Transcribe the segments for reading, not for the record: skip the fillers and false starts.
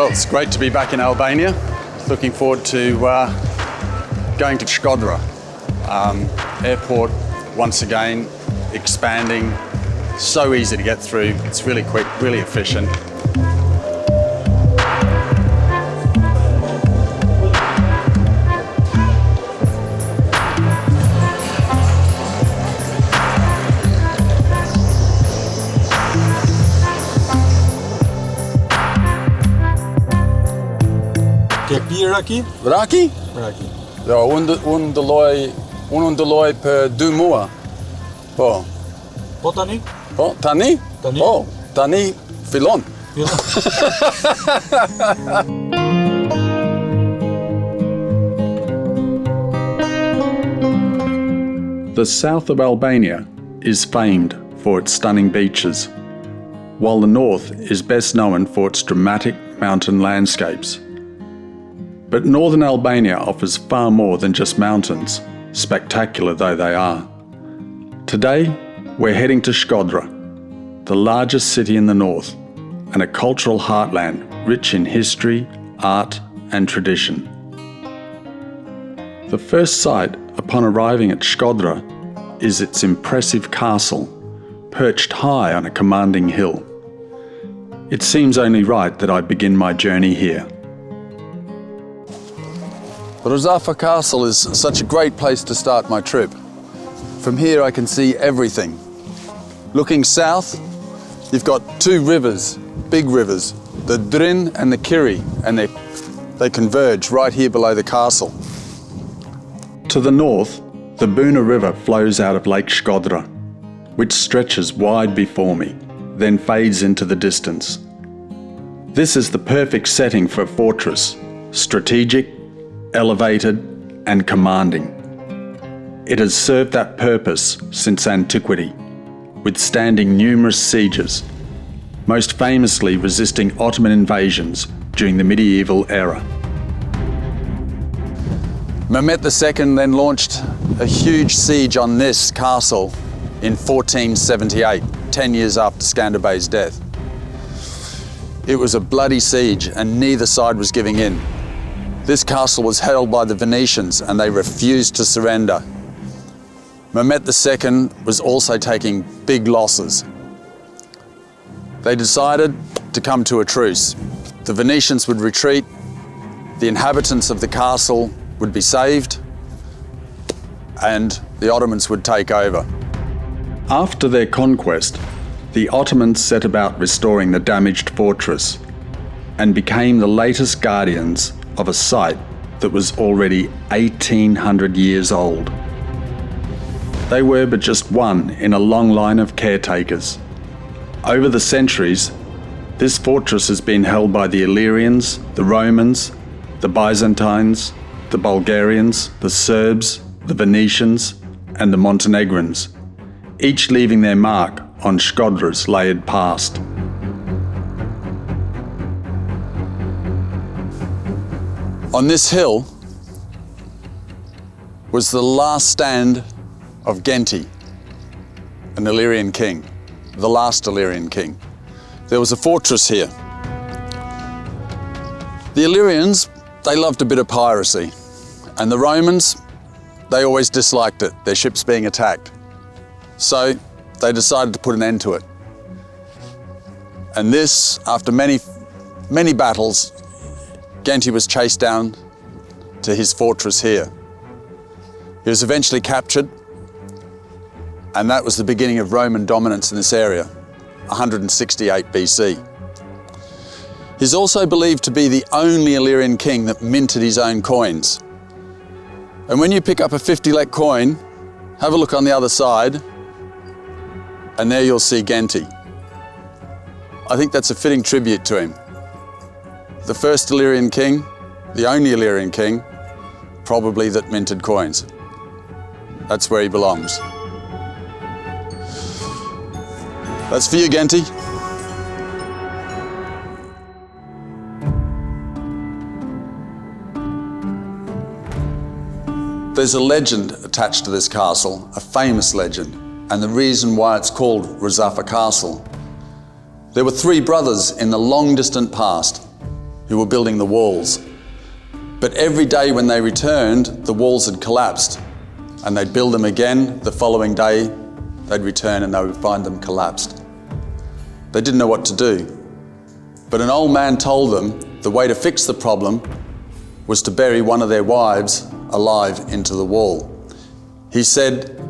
Well, it's great to be back in Albania. Looking forward to going to SHKODRA. Airport, once again, expanding. So easy to get through. It's really quick, really efficient. Ke pi raki? Raki? Raki. Jo, unë ndëlloj për 2 muaj. Po. Po tani? Po, tani? Tani? Po, tani fillon. The south of Albania is famed for its stunning beaches, while the north is best known for its dramatic mountain landscapes. But northern Albania offers far more than just mountains, spectacular though they are. Today, we're heading to SHKODRA, the largest city in the north, and a cultural heartland rich in history, art, and tradition. The first sight upon arriving at SHKODRA is its impressive castle, perched high on a commanding hill. It seems only right that I begin my journey here. Rëzafa Castle is such a great place to start my trip. From here I can see everything. Looking south, you've got 2 rivers, big rivers, the Drin and the Kiri, and they converge right here below the castle. To the north, the Buna River flows out of Lake SHKODRA, which stretches wide before me, then fades into the distance. This is the perfect setting for a fortress, strategic, elevated, and commanding. It has served that purpose since antiquity, withstanding numerous sieges, most famously resisting Ottoman invasions during the medieval era. Mehmet II then launched a huge siege on this castle in 1478, 10 years after Skanderbeg's death. It was a bloody siege and neither side was giving in. This castle was held by the Venetians and they refused to surrender. Mehmet II was also taking big losses. They decided to come to a truce. The Venetians would retreat, the inhabitants of the castle would be saved, and the Ottomans would take over. After their conquest, the Ottomans set about restoring the damaged fortress and became the latest guardians of a site that was already 1800 years old. They were but just one in a long line of caretakers. Over the centuries, this fortress has been held by the Illyrians, the Romans, the Byzantines, the Bulgarians, the Serbs, the Venetians, and the Montenegrins, each leaving their mark on SHKODRA's layered past. On this hill was the last stand of Genti, an Illyrian king, the last Illyrian king. There was a fortress here. The Illyrians, they loved a bit of piracy, and the Romans, they always disliked it, their ships being attacked. So they decided to put an end to it. And this, after many battles, Genti was chased down to his fortress here. He was eventually captured, and that was the beginning of Roman dominance in this area, 168 BC. He's also believed to be the only Illyrian king that minted his own coins. And when you pick up a 50 lek coin, have a look on the other side, and there you'll see Genti. I think that's a fitting tribute to him. The first Illyrian king, the only Illyrian king, probably that minted coins. That's where he belongs. That's for you, Genti. There's a legend attached to this castle, a famous legend, and the reason why it's called Rëzafa Castle. There were 3 brothers in the long distant past. who were building the walls. But every day when they returned, the walls had collapsed, and they'd build them again. The following day, they'd return and they would find them collapsed. They didn't know what to do. But an old man told them the way to fix the problem was to bury one of their wives alive into the wall. He said,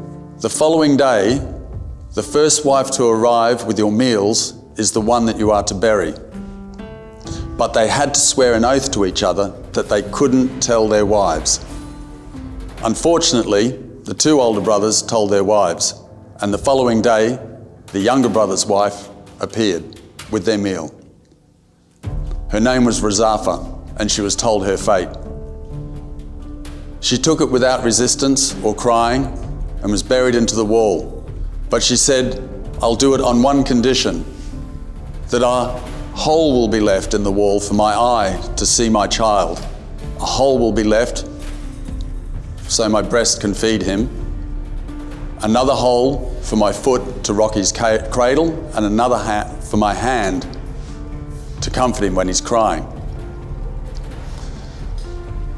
the following day, the first wife to arrive with your meals is the one that you are to bury. But they had to swear an oath to each other that they couldn't tell their wives. Unfortunately, the two older brothers told their wives, and the following day, the younger brother's wife appeared with their meal. Her name was Razafa, and she was told her fate. She took it without resistance or crying and was buried into the wall. But she said, I'll do it on one condition, that a hole will be left in the wall for my eye to see my child. A hole will be left so my breast can feed him. Another hole for my foot to rock his cradle, and another for my hand to comfort him when he's crying.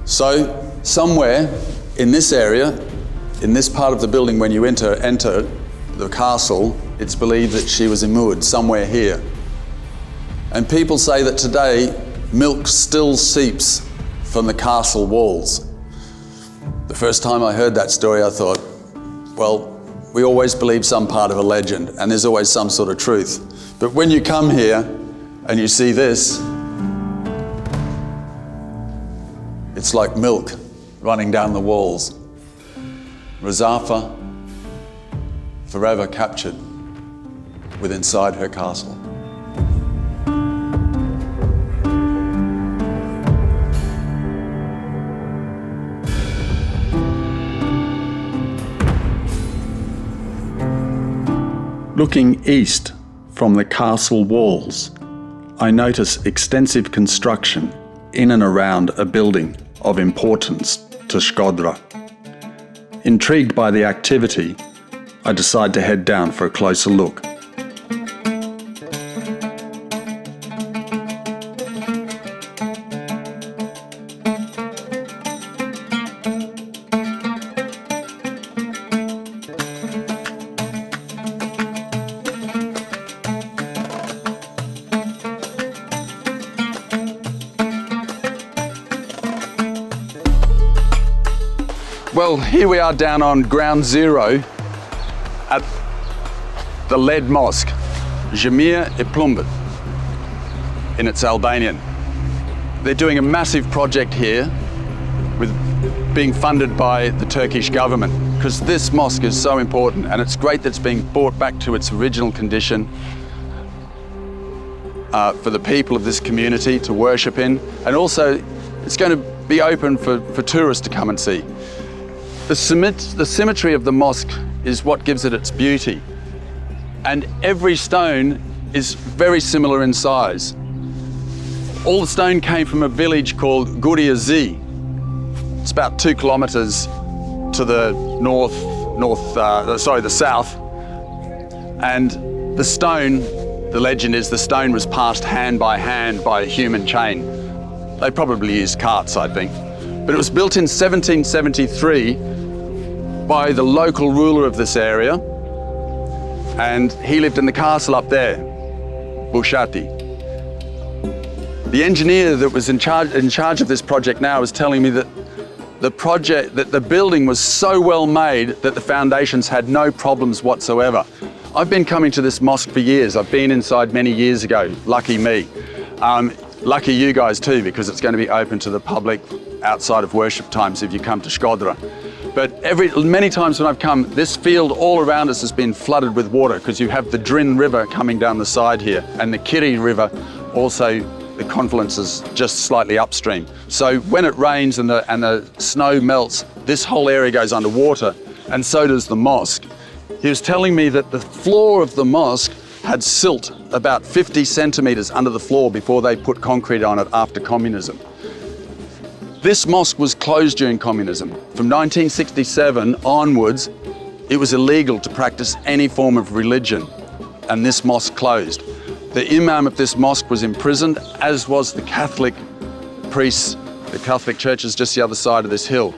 So somewhere in this area, in this part of the building, when you enter the castle, it's believed that she was immured somewhere here. And people say that today, milk still seeps from the castle walls. The first time I heard that story, I thought, well, we always believe some part of a legend, and there's always some sort of truth. But when you come here and you see this, it's like milk running down the walls. Razafa, forever captured within inside her castle. Looking east from the castle walls, I notice extensive construction in and around a building of importance to SHKODRA. Intrigued by the activity, I decide to head down for a closer look. Well, here we are down on ground zero at the lead mosque, shume e plumbët, in its Albanian. They're doing a massive project here with being funded by the Turkish government, because this mosque is so important, and it's great that it's being brought back to its original condition for the people of this community to worship in, and also it's going to be open for tourists to come and see. The symmetry of the mosque is what gives it its beauty, and every stone is very similar in size. All the stone came from a village called Guriazi. It's about 2 kilometers to the the south. And the stone, the legend is the stone was passed hand by a human chain. They probably used carts, I think. But it was built in 1773 by the local ruler of this area, and he lived in the castle up there, Bushati. The engineer that was in charge of this project now was telling me that the building was so well made that the foundations had no problems whatsoever. I've been coming to this mosque for years. I've been inside many years ago, lucky me. Lucky you guys too, because it's going to be open to the public outside of worship times if you come to SHKODRA. But many times when I've come, this field all around us has been flooded with water, because you have the Drin River coming down the side here, and the Kiri River also, the confluence is just slightly upstream. So when it rains and the snow melts, this whole area goes underwater, and so does the mosque. He was telling me that the floor of the mosque had silt about 50 centimeters under the floor before they put concrete on it after communism. This mosque was closed during communism. From 1967 onwards, it was illegal to practice any form of religion, and this mosque closed. The imam of this mosque was imprisoned, as was the Catholic priests, the Catholic Church is just the other side of this hill.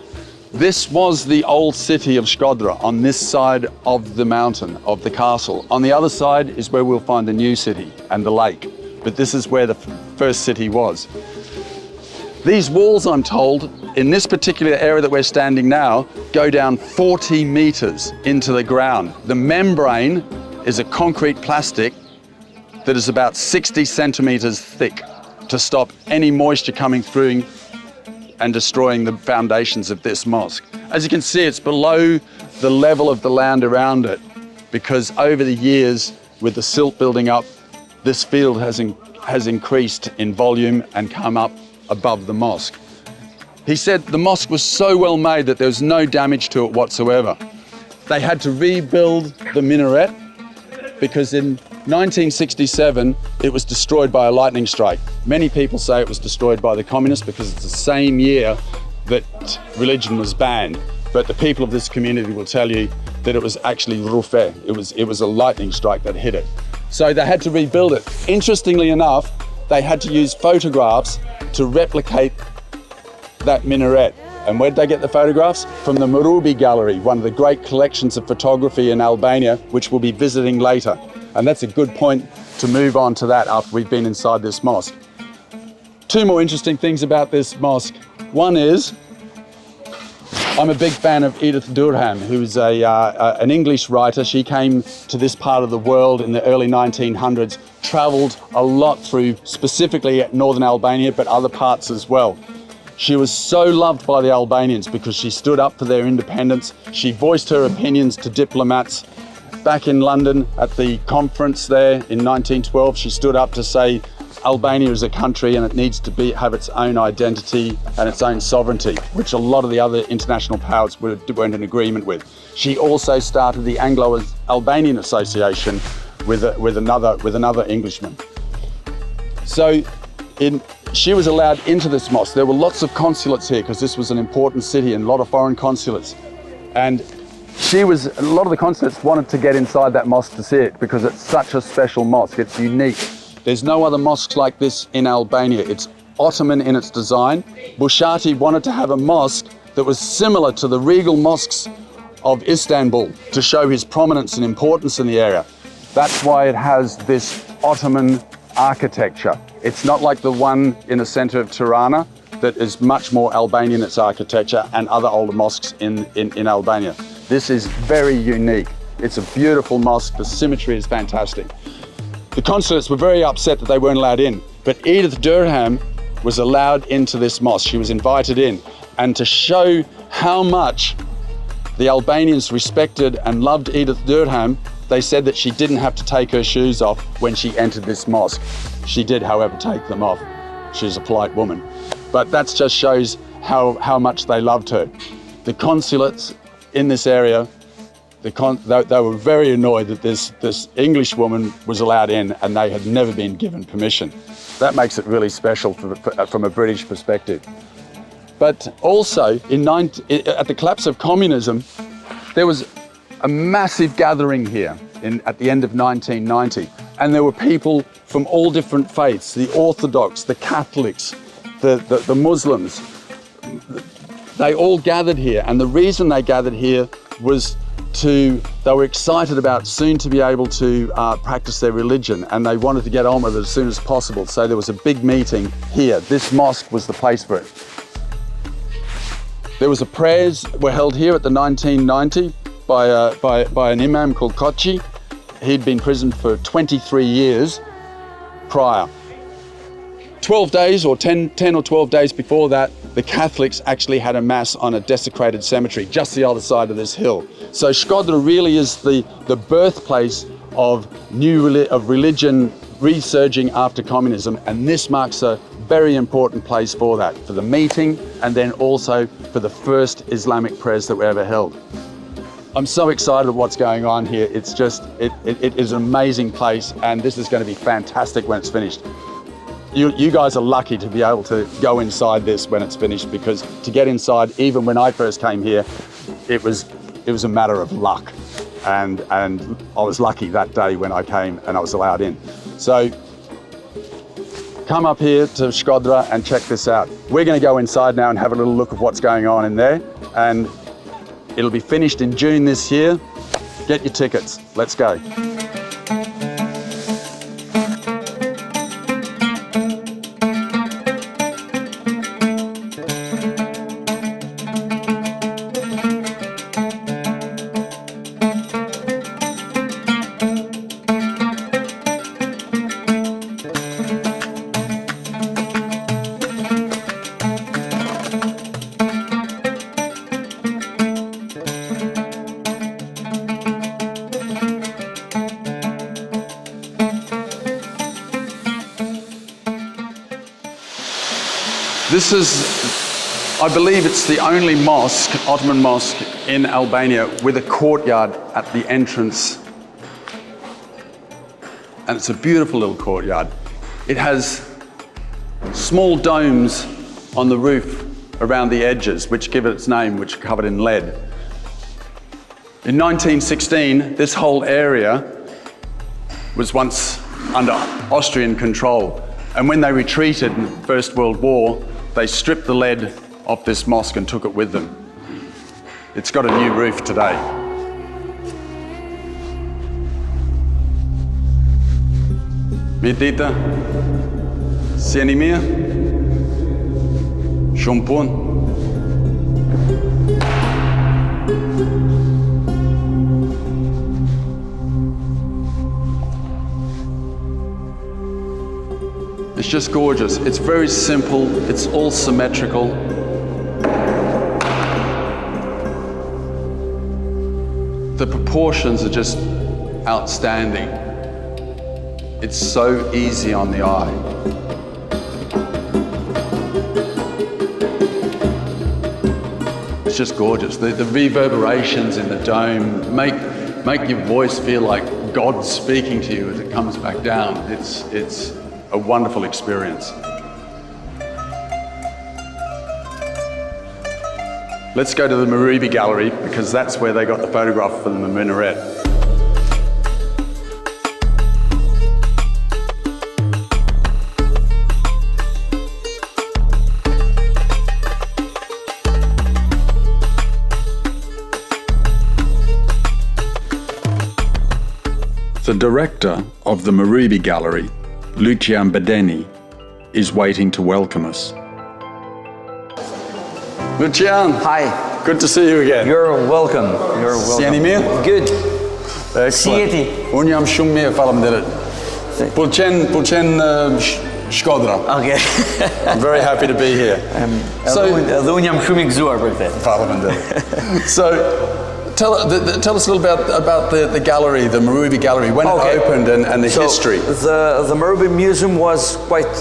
This was the old city of SHKODRA on this side of the mountain, of the castle. On the other side is where we'll find the new city and the lake. But this is where the first city was. These walls, I'm told, in this particular area that we're standing now, go down 40 meters into the ground. The membrane is a concrete plastic that is about 60 centimeters thick to stop any moisture coming through and destroying the foundations of this mosque. As you can see, it's below the level of the land around it, because over the years, with the silt building up, this field has increased in volume and come up above the mosque. He said the mosque was so well made that there was no damage to it whatsoever. They had to rebuild the minaret because in 1967, it was destroyed by a lightning strike. Many people say it was destroyed by the communists because it's the same year that religion was banned. But the people of this community will tell you that it was actually rufe. It was a lightning strike that hit it. So they had to rebuild it. Interestingly enough, they had to use photographs to replicate that minaret. And where did they get the photographs? From the Murubi Gallery, one of the great collections of photography in Albania, which we'll be visiting later. And that's a good point to move on to that after we've been inside this mosque. Two more interesting things about this mosque. One is, I'm a big fan of Edith Durham, who's an English writer. She came to this part of the world in the early 1900s, traveled a lot through specifically Northern Albania, but other parts as well. She was so loved by the Albanians because she stood up for their independence. She voiced her opinions to diplomats. Back in London at the conference there in 1912, she stood up to say Albania is a country and it needs to have its own identity and its own sovereignty, which a lot of the other international powers weren't in agreement with. She also started the Anglo-Albanian Association with another Englishman. So she was allowed into this mosque. There were lots of consulates here because this was an important city and a lot of foreign consulates. And a lot of the consulates wanted to get inside that mosque to see it because it's such a special mosque. It's unique. There's no other mosques like this in Albania. It's Ottoman in its design. Bushati wanted to have a mosque that was similar to the regal mosques of Istanbul to show his prominence and importance in the area. That's why it has this Ottoman architecture. It's not like the one in the center of Tirana that is much more Albanian in its architecture and other older mosques in Albania. This is very unique. It's a beautiful mosque. The symmetry is fantastic. The consulates were very upset that they weren't allowed in, but Edith Durham was allowed into this mosque. She was invited in. And to show how much the Albanians respected and loved Edith Durham, they said that she didn't have to take her shoes off when she entered this mosque. She did, however, take them off. She's a polite woman. But that just shows how much they loved her. The consulates in this area, they were very annoyed that this English woman was allowed in and they had never been given permission. That makes it really special from a British perspective. But also, at the collapse of communism, there was a massive gathering here at the end of 1990. And there were people from all different faiths, the Orthodox, the Catholics, the Muslims. They all gathered here. And the reason they gathered here was they were excited about soon to be able to practice their religion, and they wanted to get on with it as soon as possible. So there was a big meeting here. This mosque was the place for it. There was prayers were held here at the 1990 by an imam called KØTU. He'd been imprisoned for 23 years prior. 12 days or 10 or 12 days before that, the Catholics actually had a mass on a desecrated cemetery just the other side of this hill. So SHKODRA really is the birthplace of religion resurging after communism, and this marks a very important place for that, for the meeting and then also for the first Islamic prayers that were ever held. I'm so excited at what's going on here. It's just, it is an amazing place, and this is going to be fantastic when it's finished. You guys are lucky to be able to go inside this when it's finished, because to get inside, even when I first came here, it was a matter of luck. And I was lucky that day when I came and I was allowed in. So come up here to SHKODRA and check this out. We're going to go inside now and have a little look of what's going on in there, and it'll be finished in June this year. Get your tickets. Let's go. This is, I believe it's the only mosque, Ottoman mosque in Albania with a courtyard at the entrance. And it's a beautiful little courtyard. It has small domes on the roof around the edges, which give it its name, which are covered in lead. In 1916, this whole area was once under Austrian control. And when they retreated in the First World War, they stripped the lead off this mosque and took it with them. It's got a new roof today. Mirëdita, si jeni mirë? Shumë punë. It's just gorgeous. It's very simple. It's all symmetrical. The proportions are just outstanding. It's so easy on the eye. It's just gorgeous. The reverberations in the dome make your voice feel like God's speaking to you as it comes back down. It's a wonderful experience. Let's go to the Marubi Gallery because that's where they got the photograph for the minaret. The director of the Marubi Gallery, Lucian Bedeni, is waiting to welcome us. Lucian. Hi. Good to see you again. You're welcome. You're welcome. Si jeni mirë? Good. Excellent. Si jeti? Unë jam shumë mirë, faleminderit. Pëlqen SHKODRA. Okay. I'm very happy to be here. Edhe unë jam shumë I gëzuar për këtë. Faleminderit. So, tell us a little about the gallery, the Marubi Gallery, when it opened and the history. The Marubi Museum was quite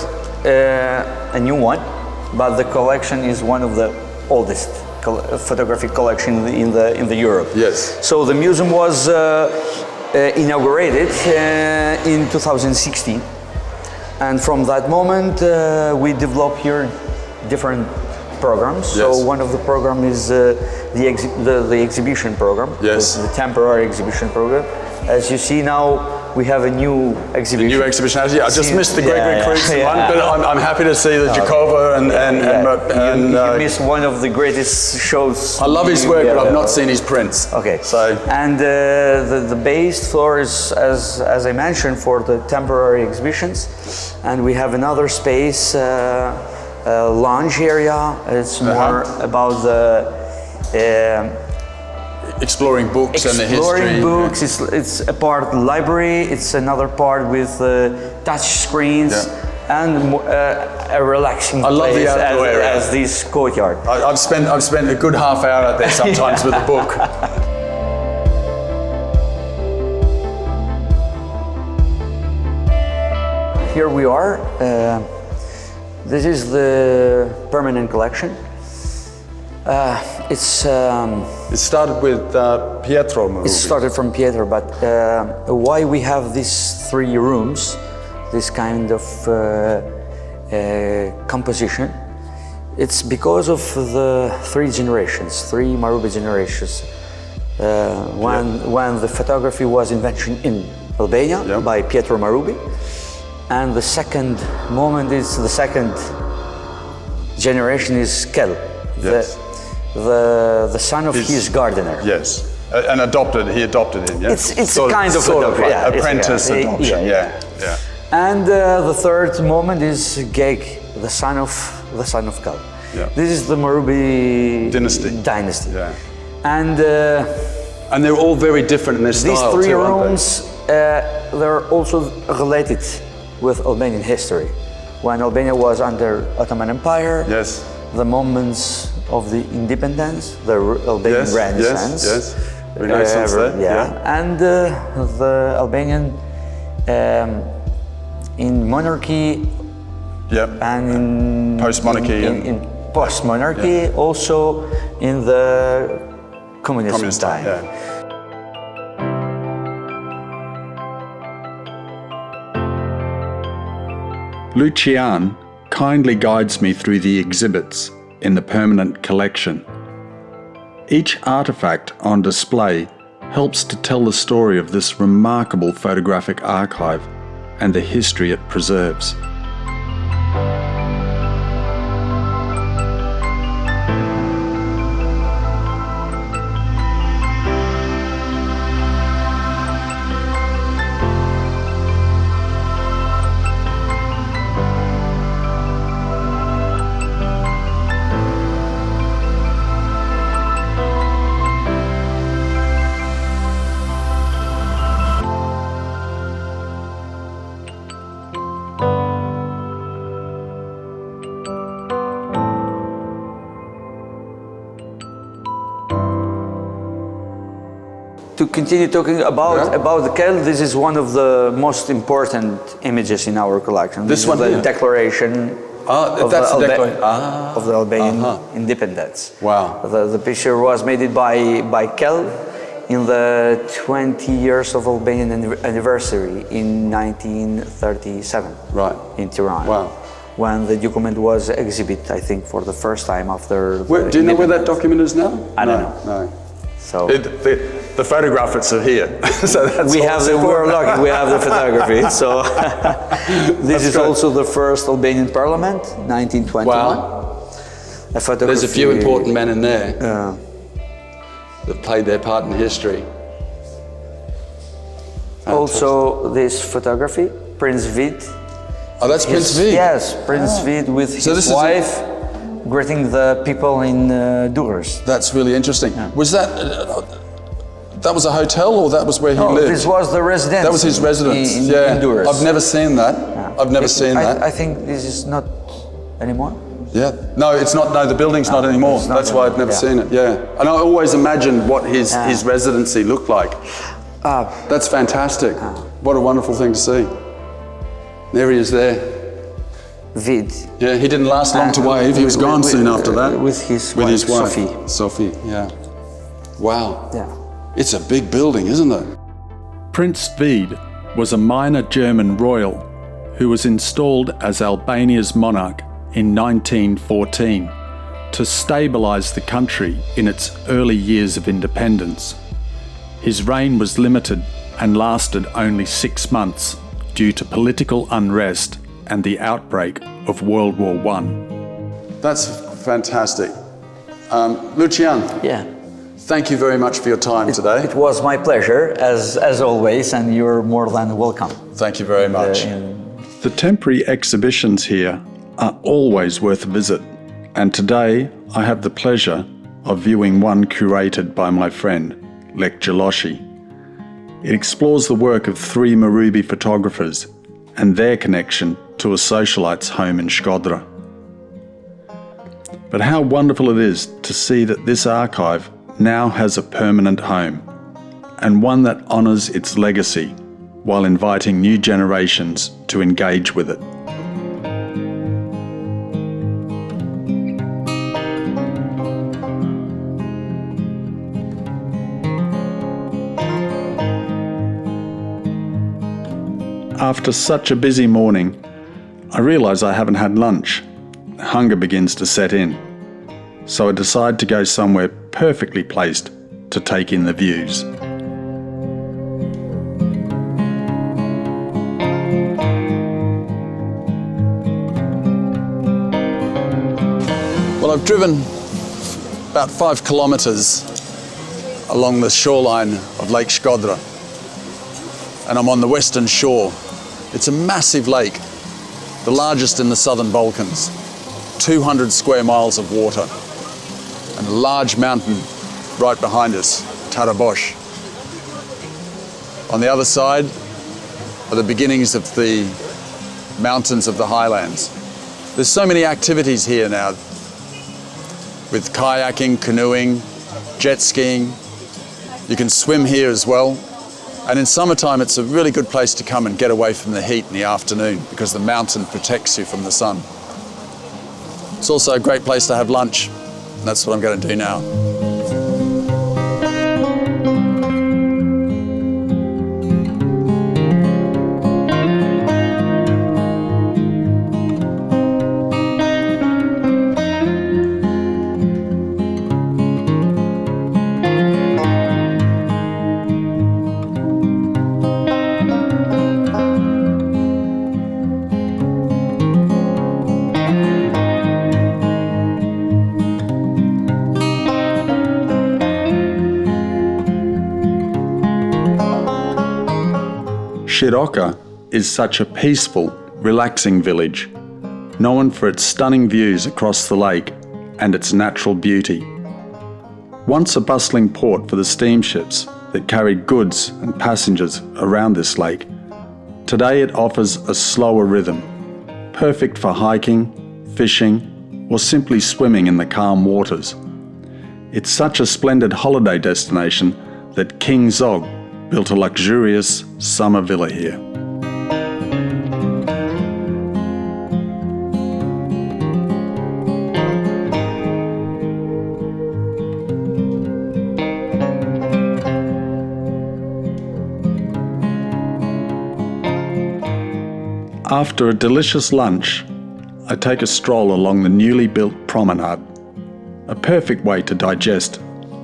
a new one, but the collection is one of the oldest photographic collection in the Europe. Yes. So the museum was inaugurated in 2016, and from that moment we developed here different programs. Yes. So one of the program is the exhibition program. Yes. The temporary exhibition program. As you see now, we have a new exhibition. The new exhibition. Yeah, I just missed the Gregory Creeks one, but I'm happy to see the Jakova and you missed one of the greatest shows. I love his work, but I've not seen his prints. Okay. So and the base floor is, as I mentioned, for the temporary exhibitions, and we have another space, lounge area. It's more about the exploring books and the history. Exploring books. It's a part library. It's another part with touch screens and a relaxing place as this courtyard. I've spent a good half hour out there sometimes with a book. Here we are. This is the permanent collection. It started with Pietro Marubi. It started from Pietro, but why we have these three rooms, this kind of composition, it's because of the three Marubi generations. When the photography was invented in Albania by Pietro Marubi, And the second moment is the second generation is Kel, Yes. the son of his gardener. Yes. And he adopted him, yeah? It's a kind of adoption, like yeah, it's a apprentice kind- adoption, yeah. yeah. And the third moment is Geg, the son of Kel. Yeah. This is the Marubi Dynasty. Yeah. And And they're all very different in their style these three too, aren't they? rooms, they're also related with Albanian history. When Albania was under Ottoman Empire, Yes. the moments of the independence, the Albanian Yes, Renaissance. yes. Renaissance there, yeah. And the Albanian in monarchy Yep. and in Post-monarchy in post-monarchy, also in the communism time. Yeah. Lucian kindly guides me through the exhibits in the permanent collection. Each artifact on display helps to tell the story of this remarkable photographic archive and the history it preserves. To continue talking about the Kel, this is one of the most important images in our collection. This is one the here? Declaration of that's the, the declaration. of the Albanian independence. Wow. The picture was made by Kel in the 20 years of Albanian anniversary in 1937. Right. In Tirana. Wow. When the document was exhibited, I think, for the first time after. Do you know where that document is now? I don't know. No. So The photographs are here. So that's we're lucky, we have the photography. So this is great. also the first Albanian parliament, 1921. Wow. A photography. There's a few important men in there that played their part in history. Also this photography, Prince Vid. Oh, that's Prince Vid? Yes, Prince Vid with his wife greeting the people in Durrës. That's really interesting. Was that was a hotel, or that was where he lived? This was the residence. That was his residence. In yeah, Durrës. I've never seen that. I've never seen that. I think this is not anymore. Yeah, no, it's not. No, the building's not anymore. It's not That's why I've never seen it. Yeah, and I always imagined what his residency looked like. That's fantastic. What a wonderful thing to see. There he is there. Vid. Yeah, he didn't last long to wave. He was gone soon after that. With his wife, Sophie. Sophie, yeah. Wow. Yeah. It's a big building, isn't it? Prince Vid was a minor German royal who was installed as Albania's monarch in 1914 to stabilise the country in its early years of independence. His reign was limited and lasted only 6 months due to political unrest and the outbreak of World War I. That's fantastic. Lucian, thank you very much for your time today. It was my pleasure, as always, and you're more than welcome. Thank you very much. The temporary exhibitions here are always worth a visit, and today I have the pleasure of viewing one curated by my friend, Lech Jaloshi. It explores the work of 3 Marubi photographers and their connection to a socialite's home in SHKODRA. But how wonderful it is to see that this archive now has a permanent home, and one that honours its legacy while inviting new generations to engage with it. After such a busy morning, I realise I haven't had lunch. Hunger begins to set in, so I decide to go somewhere perfectly placed to take in the views. Well, I've driven about 5 kilometers along the shoreline of Lake SHKODRA, and I'm on the western shore. It's a massive lake, the largest in the southern Balkans, 200 square miles of water, and a large mountain right behind us, Tarabosh. On the other side are the beginnings of the mountains of the highlands. There's so many activities here now, with kayaking, canoeing, jet skiing. You can swim here as well. And in summertime, it's a really good place to come and get away from the heat in the afternoon because the mountain protects you from the sun. It's also a great place to have lunch, and that's what I'm going to do now. Široka is such a peaceful, relaxing village, known for its stunning views across the lake and its natural beauty. Once a bustling port for the steamships that carried goods and passengers around this lake, today it offers a slower rhythm, perfect for hiking, fishing, or simply swimming in the calm waters. It's such a splendid holiday destination that King Zog built a luxurious summer villa here. After a delicious lunch, I take a stroll along the newly built promenade, a perfect way to digest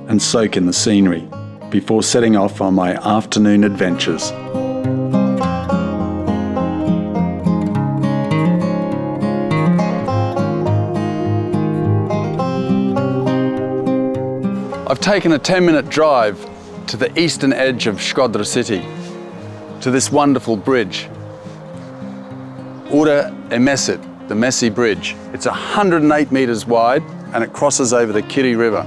and soak in the scenery before setting off on my afternoon adventures. I've taken a 10-minute drive to the eastern edge of SHKODRA city, to this wonderful bridge, Ura e Mesit, the Messy Bridge. It's 108 meters wide and it crosses over the Kiri River.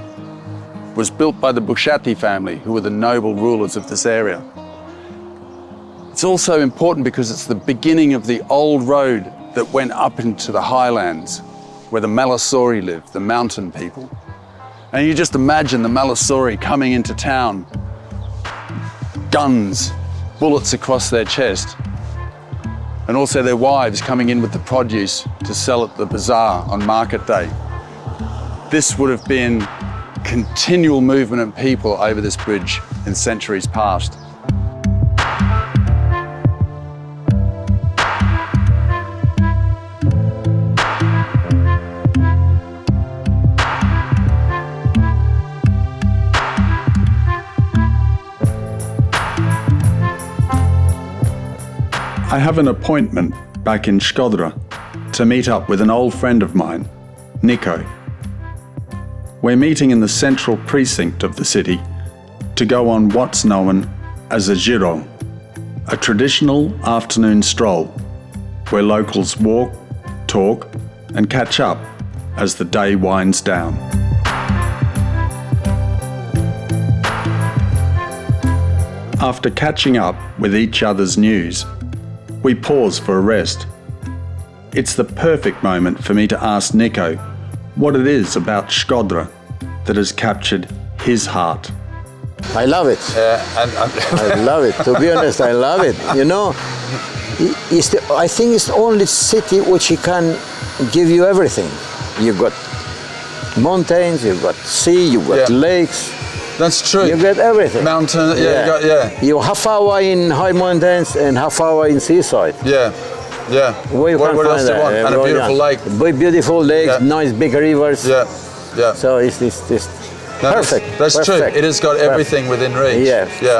It was built by the Bushati family, who were the noble rulers of this area. It's also important because it's the beginning of the old road that went up into the highlands, where the Malasori lived, the mountain people. And you just imagine the Malasori coming into town, guns, bullets across their chest, and also their wives coming in with the produce to sell at the bazaar on market day. This would have been continual movement of people over this bridge in centuries past. I have an appointment back in SHKODRA to meet up with an old friend of mine, Nico. We're meeting in the central precinct of the city to go on what's known as a giro, a traditional afternoon stroll where locals walk, talk, and catch up as the day winds down. After catching up with each other's news, we pause for a rest. It's the perfect moment for me to ask Nico what it is about SHKODRA that has captured his heart. I love it. I love it. To be honest, I love it. You know, I think it's the only city which can give you everything. You've got mountains, you've got sea, you've got lakes. That's true. You get everything. Mountain, you got, You half hour in high mountains and half hour in seaside. What else do you want? And a beautiful lake. Beautiful lakes, nice big rivers. So it's perfect. That's perfect. true. It has got everything within reach.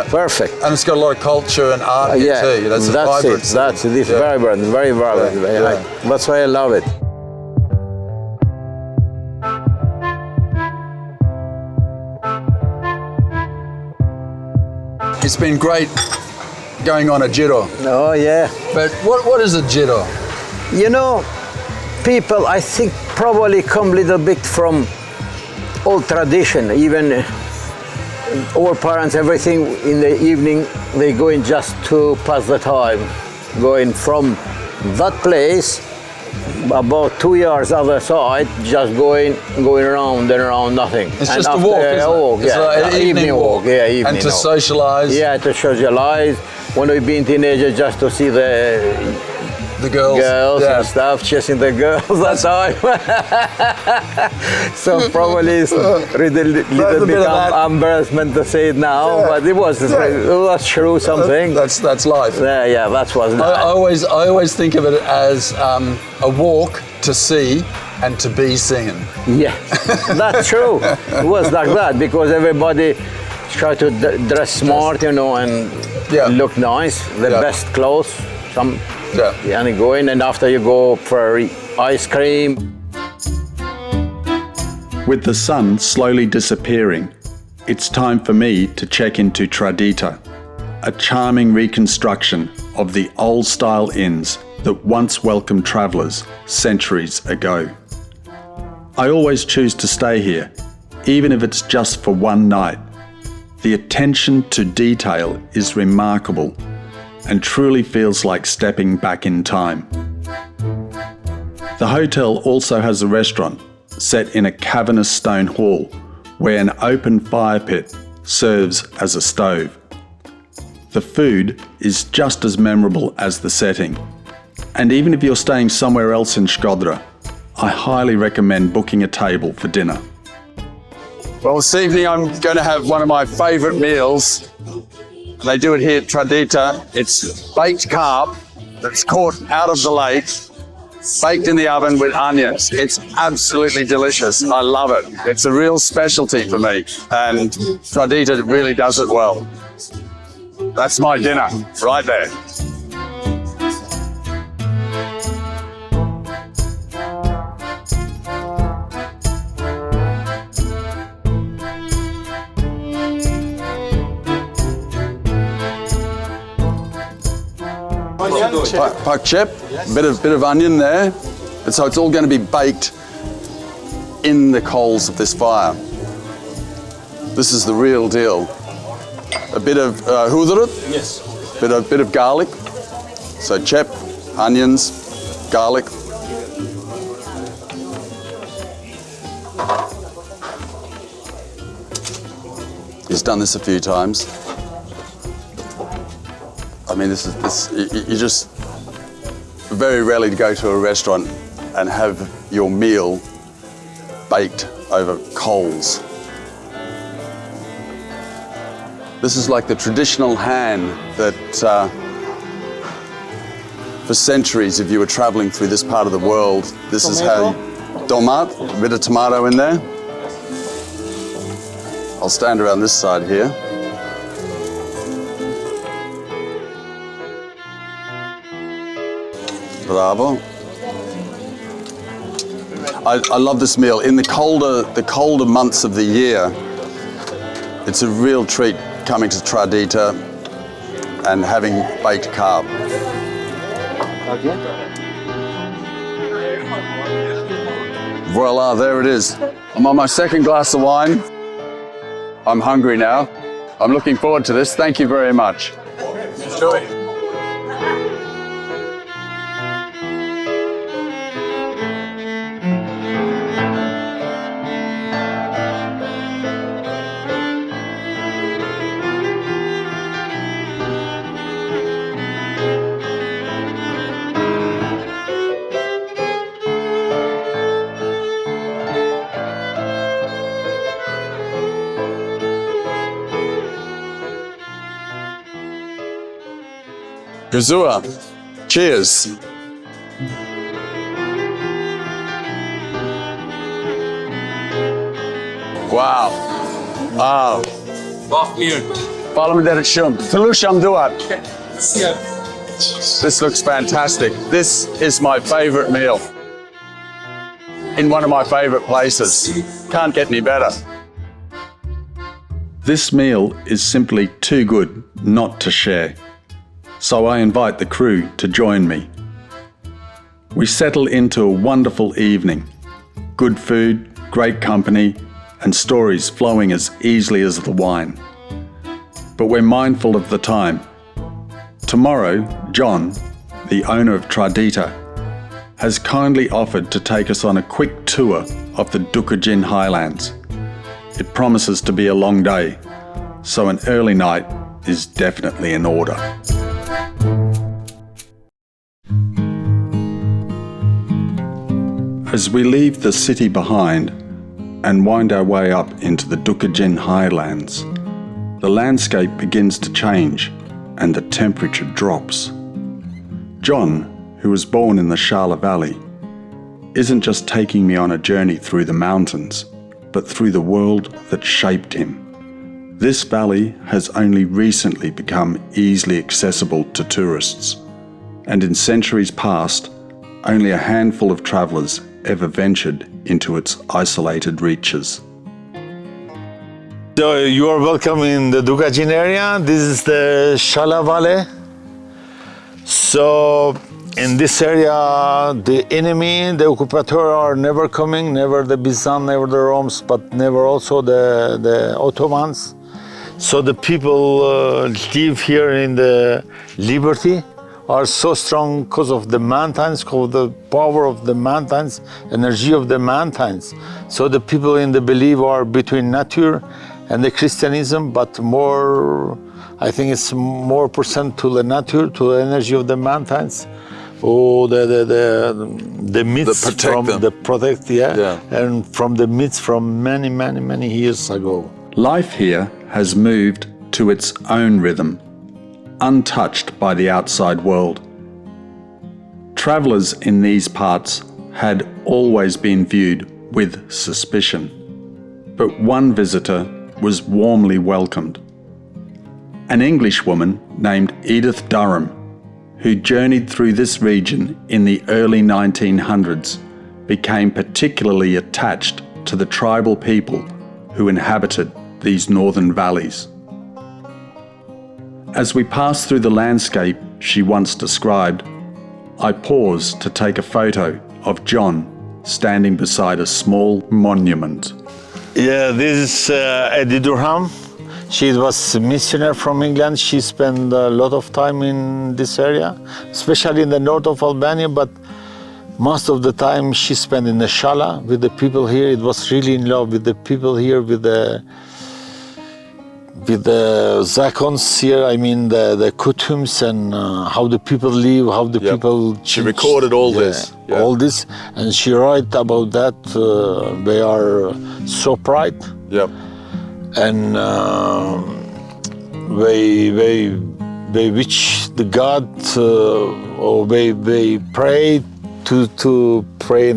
Perfect. And it's got a lot of culture and art here too. That's it. That's it. It's vibrant, very vibrant. That's why I love it. It's been great going on a giro. Oh yeah. But what is a giro? You know, people, I think, probably come a little bit from old tradition. Even our parents, everything in the evening, they going just to pass the time, going from that place about 2 yards other side, just going around and around, nothing. It's and just a after, walk, isn't it? walk, It's yeah, like an evening walk. Yeah, evening and to walk. socialise. Yeah, to socialize. When we've been teenagers, just to see The girls. girls and stuff, chasing the girls that time. So probably it's really little bit embarrassment to say it now, but it was true something. That's life. Yeah, that was. I always think of it as a walk to see and to be singing. Yeah, that's true. It was like that because everybody try to dress smart, you know, and look nice, the best clothes. And go in, and after you go for ice cream. With the sun slowly disappearing, it's time for me to check into Dritare, a charming reconstruction of the old-style inns that once welcomed travellers centuries ago. I always choose to stay here, even if it's just for one night. The attention to detail is remarkable and truly feels like stepping back in time. The hotel also has a restaurant set in a cavernous stone hall where an open fire pit serves as a stove. The food is just as memorable as the setting, and even if you're staying somewhere else in SHKODRA, I highly recommend booking a table for dinner. Well, this evening I'm going to have one of my favourite meals. They do it here at Dritare. It's baked carp that's caught out of the lake, baked in the oven with onions. It's absolutely delicious. I love it. It's a real specialty for me, and Dritare really does it well. That's my dinner right there. Pak chip, bit of onion there, and so it's all going to be baked in the coals of this fire. This is the real deal. A bit of hudrut, Yes. bit of garlic. So chip, onions, garlic. He's done this a few times. I mean, you just very rarely go to a restaurant and have your meal baked over coals. This is like the traditional hand that for centuries, if you were traveling through this part of the world, this is how tomat, a bit of tomato in there. I'll stand around this side here. Bravo. I love this meal. In the colder months of the year, it's a real treat coming to Dritare and having baked carp. Voila, there it is. I'm on my second glass of wine. I'm hungry now. I'm looking forward to this. Thank you very much. Enjoy. Gazua. Cheers. Wow. Wow. Follow me there at Shum. Tulusham Duat. This looks fantastic. This is my favorite meal. In one of my favorite places. Can't get any better. This meal is simply too good not to share, so I invite the crew to join me. We settle into a wonderful evening. Good food, great company, and stories flowing as easily as the wine. But we're mindful of the time. Tomorrow, John, the owner of Dritare, has kindly offered to take us on a quick tour of the DUGAGJIN highlands. It promises to be a long day, so an early night is definitely in order. As we leave the city behind and wind our way up into the DUGAGJIN highlands, the landscape begins to change and the temperature drops. John, who was born in the Shala Valley, isn't just taking me on a journey through the mountains, but through the world that shaped him. This valley has only recently become easily accessible to tourists, and in centuries past, only a handful of travellers ever ventured into its isolated reaches. So you are welcome in the DUGAGJIN area. This is the Shala Valley. So in this area, the enemy, the occupator are never coming, never the Byzantines, never the Romans, but never also the Ottomans. So the people live here in the liberty, are so strong because of the mountains, because of the power of the mountains, energy of the mountains. So the people in the belief are between nature and the Christianism, but more, I think it's more percent to the nature, to the energy of the mountains. Oh, the myths from them. the protect, yeah, and from the myths from many years ago. Life here has moved to its own rhythm, untouched by the outside world. Travellers in these parts had always been viewed with suspicion, but one visitor was warmly welcomed. An Englishwoman named Edith Durham, who journeyed through this region in the early 1900s, became particularly attached to the tribal people who inhabited these northern valleys. As we pass through the landscape she once described, I pause to take a photo of John standing beside a small monument. Yeah, this is Edith Durham. She was a missionary from England. She spent a lot of time in this area, especially in the north of Albania, but most of the time she spent in the Shala with the people here. It was really in love with the people here, with the zakons here, I mean the kutums and how the people live, how the people change. She recorded all this. Yeah. All this, and she wrote about that. They are so proud. Yep. And they wish the God, or they pray to pray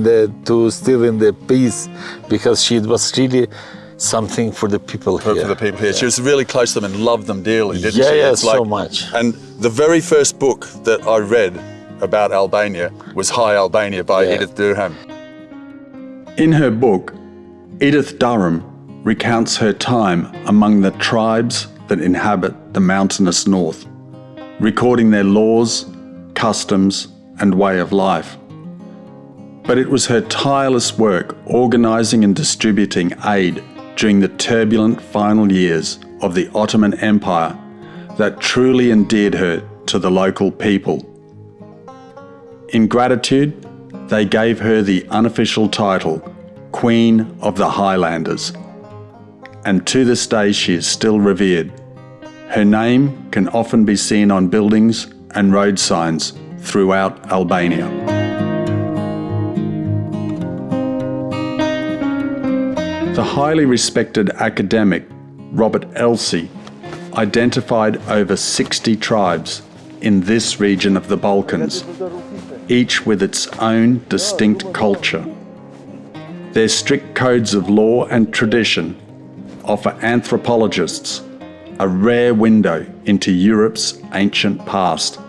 to still in the peace, because she was really something for the people here. For the people here. Yeah. She was really close to them and loved them dearly, didn't she? Yeah, It's like, so much. And the very first book that I read about Albania was Hi Albania by Edith Durham. In her book, Edith Durham recounts her time among the tribes that inhabit the mountainous north, recording their laws, customs, and way of life. But it was her tireless work organising and distributing aid during the turbulent final years of the Ottoman Empire that truly endeared her to the local people. In gratitude, they gave her the unofficial title, Queen of the Highlanders. And to this day she is still revered. Her name can often be seen on buildings and road signs throughout Albania. The highly respected academic Robert Elsey identified over 60 tribes in this region of the Balkans, each with its own distinct culture. Their strict codes of law and tradition offer anthropologists a rare window into Europe's ancient past.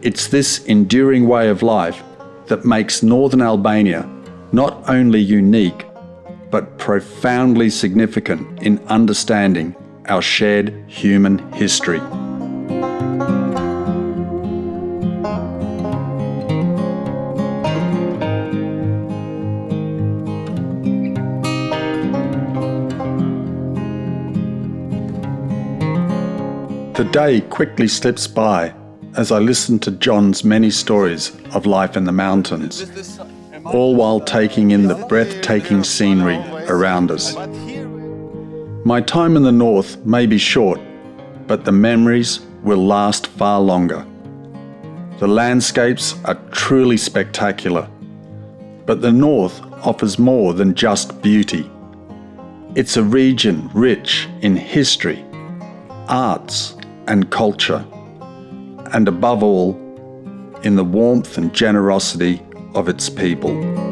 It's this enduring way of life that makes northern Albania not only unique, but profoundly significant in understanding our shared human history. The day quickly slips by as I listen to John's many stories of life in the mountains, all while taking in the breathtaking scenery around us. My time in the north may be short, but the memories will last far longer. The landscapes are truly spectacular, but the north offers more than just beauty. It's a region rich in history, arts, and culture, and above all, in the warmth and generosity of its people.